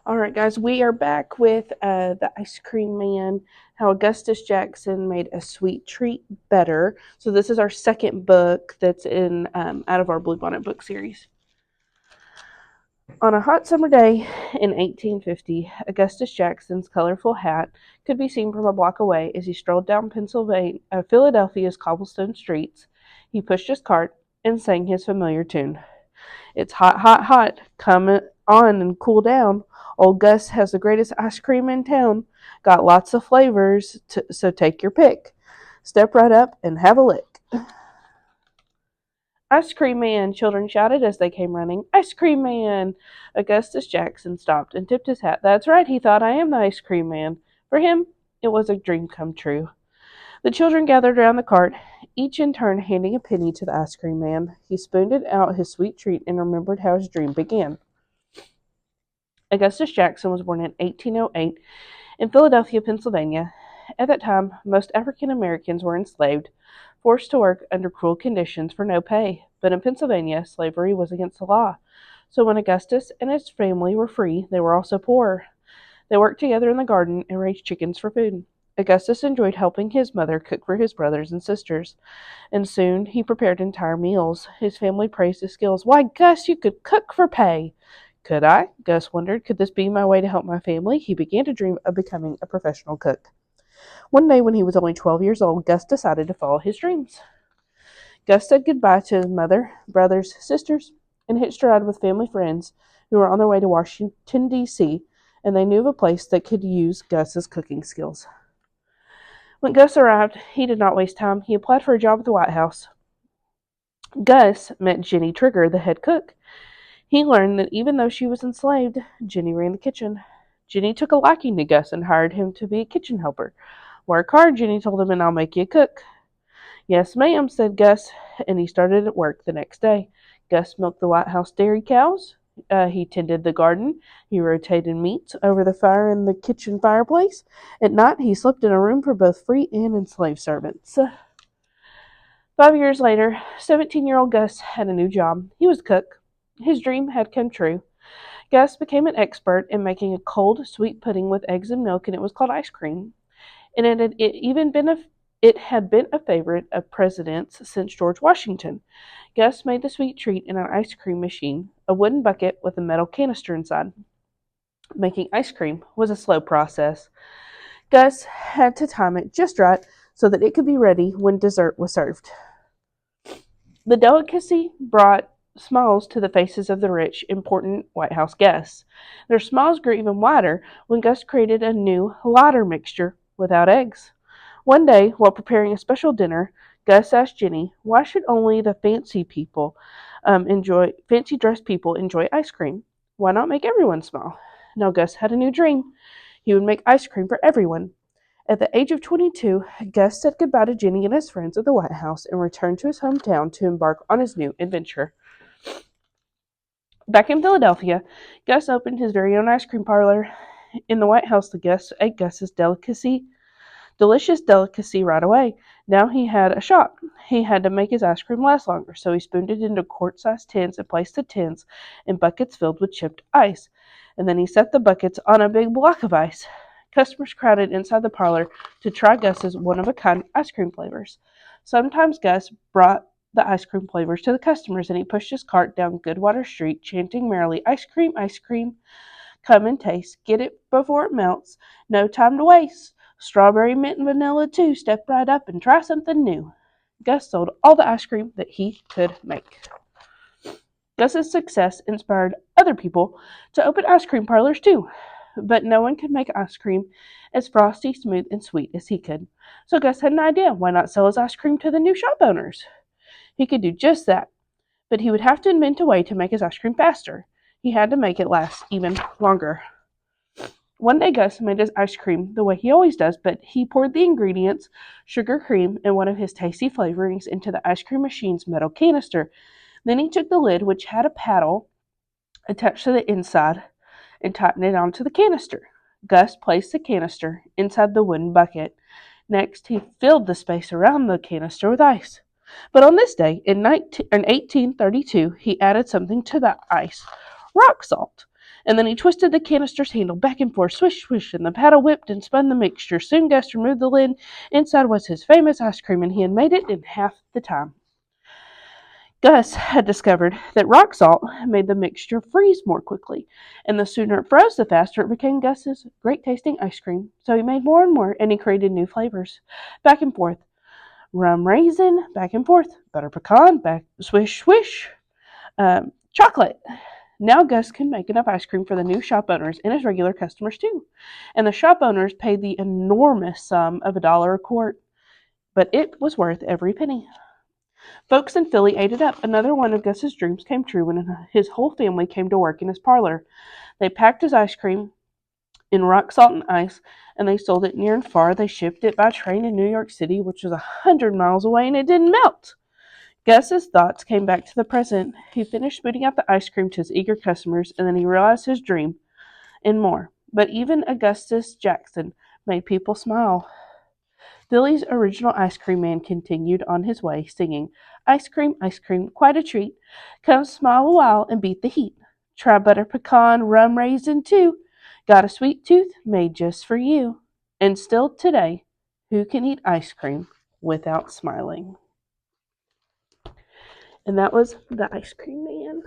All right, guys, we are back with the Ice Cream Man, how Augustus Jackson made a sweet treat better. So this is our second book that's in out of our Bluebonnet book series. On a hot summer day in 1850, Augustus Jackson's colorful hat could be seen from a block away as he strolled down Philadelphia's cobblestone streets. He pushed his cart and sang his familiar tune. It's hot, hot, hot. Come on and cool down. Old Gus has the greatest ice cream in town. Got lots of flavors, so take your pick. Step right up and have a lick. Ice Cream Man! Children shouted as they came running. Ice Cream Man! Augustus Jackson stopped and tipped his hat. That's right, he thought, I am the Ice Cream Man. For him, it was a dream come true. The children gathered around the cart, each in turn handing a penny to the ice cream man. He spooned out his sweet treat and remembered how his dream began. Augustus Jackson was born in 1808 in Philadelphia, Pennsylvania. At that time, most African Americans were enslaved, forced to work under cruel conditions for no pay. But in Pennsylvania, slavery was against the law. So when Augustus and his family were free, they were also poor. They worked together in the garden and raised chickens for food. Augustus enjoyed helping his mother cook for his brothers and sisters, and soon he prepared entire meals. His family praised his skills. Why, Gus, you could cook for pay! Could I? Gus wondered. Could this be my way to help my family? He began to dream of becoming a professional cook. One day, when he was only 12 years old, Gus decided to follow his dreams. Gus said goodbye to his mother, brothers, sisters, and hitched a ride with family friends who were on their way to Washington, D.C., and they knew of a place that could use Gus's cooking skills. When Gus arrived, he did not waste time. He applied for a job at the White House. Gus met Jenny Trigger, the head cook. He learned that even though she was enslaved, Jenny ran the kitchen. Jenny took a liking to Gus and hired him to be a kitchen helper. Work hard, Jenny told him, and I'll make you a cook. Yes, ma'am, said Gus, and he started at work the next day. Gus milked the White House dairy cows. He tended the garden. He rotated meats over the fire in the kitchen fireplace. At night, he slept in a room for both free and enslaved servants. 5 years later, 17-year-old Gus had a new job. He was a cook. His dream had come true. Gus became an expert in making a cold, sweet pudding with eggs and milk, and it was called ice cream. And it had been a favorite of presidents since George Washington. Gus made the sweet treat in an ice cream machine, a wooden bucket with a metal canister inside. Making ice cream was a slow process. Gus had to time it just right so that it could be ready when dessert was served. The delicacy brought smiles to the faces of the rich, important White House guests. Their smiles grew even wider when Gus created a new, lighter mixture without eggs. One day, while preparing a special dinner, Gus asked Jenny, why should only the fancy dressed people enjoy ice cream? Why not make everyone smile? Now Gus had a new dream. He would make ice cream for everyone. At the age of 22, Gus said goodbye to Jenny and his friends at the White House and returned to his hometown to embark on his new adventure. Back in Philadelphia, Gus opened his very own ice cream parlor. In the White House, the guests ate Gus's delicious delicacy right away. Now he had a shop. He had to make his ice cream last longer, so he spooned it into quart-sized tins and placed the tins in buckets filled with chipped ice. And then he set the buckets on a big block of ice. Customers crowded inside the parlor to try Gus's one-of-a-kind ice cream flavors. Sometimes Gus brought the ice cream flavors to the customers, and he pushed his cart down Goodwater Street, chanting merrily, ice cream, come and taste, get it before it melts, no time to waste, strawberry, mint, and vanilla too, step right up and try something new. Gus sold all the ice cream that he could make. Gus's success inspired other people to open ice cream parlors too, but no one could make ice cream as frosty, smooth, and sweet as he could. So Gus had an idea. Why not sell his ice cream to the new shop owners? He could do just that, but he would have to invent a way to make his ice cream faster. He had to make it last even longer. One day Gus made his ice cream the way he always does, but he poured the ingredients, sugar, cream, and one of his tasty flavorings into the ice cream machine's metal canister. Then he took the lid, which had a paddle attached to the inside, and tightened it onto the canister. Gus placed the canister inside the wooden bucket. Next, he filled the space around the canister with ice. But on this day, in 1832, he added something to the ice, rock salt. And then he twisted the canister's handle back and forth, swish, swish, and the paddle whipped and spun the mixture. Soon Gus removed the lid. Inside was his famous ice cream, and he had made it in half the time. Gus had discovered that rock salt made the mixture freeze more quickly, and the sooner it froze, the faster it became Gus's great tasting ice cream. So he made more and more, and he created new flavors. Back and forth, rum raisin, back and forth, butter pecan, back swish swish, chocolate. Now Gus can make enough ice cream for the new shop owners and his regular customers too. And the shop owners paid the enormous sum of $1 a quart, but it was worth every penny. Folks in Philly ate it up. Another one of Gus's dreams came true when his whole family came to work in his parlor. They packed his ice cream in rock salt and ice, and they sold it near and far. They shipped it by train in New York City, which was 100 miles away, and it didn't melt. Gus's thoughts came back to the present. He finished spitting out the ice cream to his eager customers, and then he realized his dream and more. But even Augustus Jackson made people smile. Billy's original ice cream man continued on his way, singing, ice cream, quite a treat. Come smile a while and beat the heat. Try butter pecan, rum raisin too. Got a sweet tooth made just for you. And still today, who can eat ice cream without smiling? And that was the ice cream man.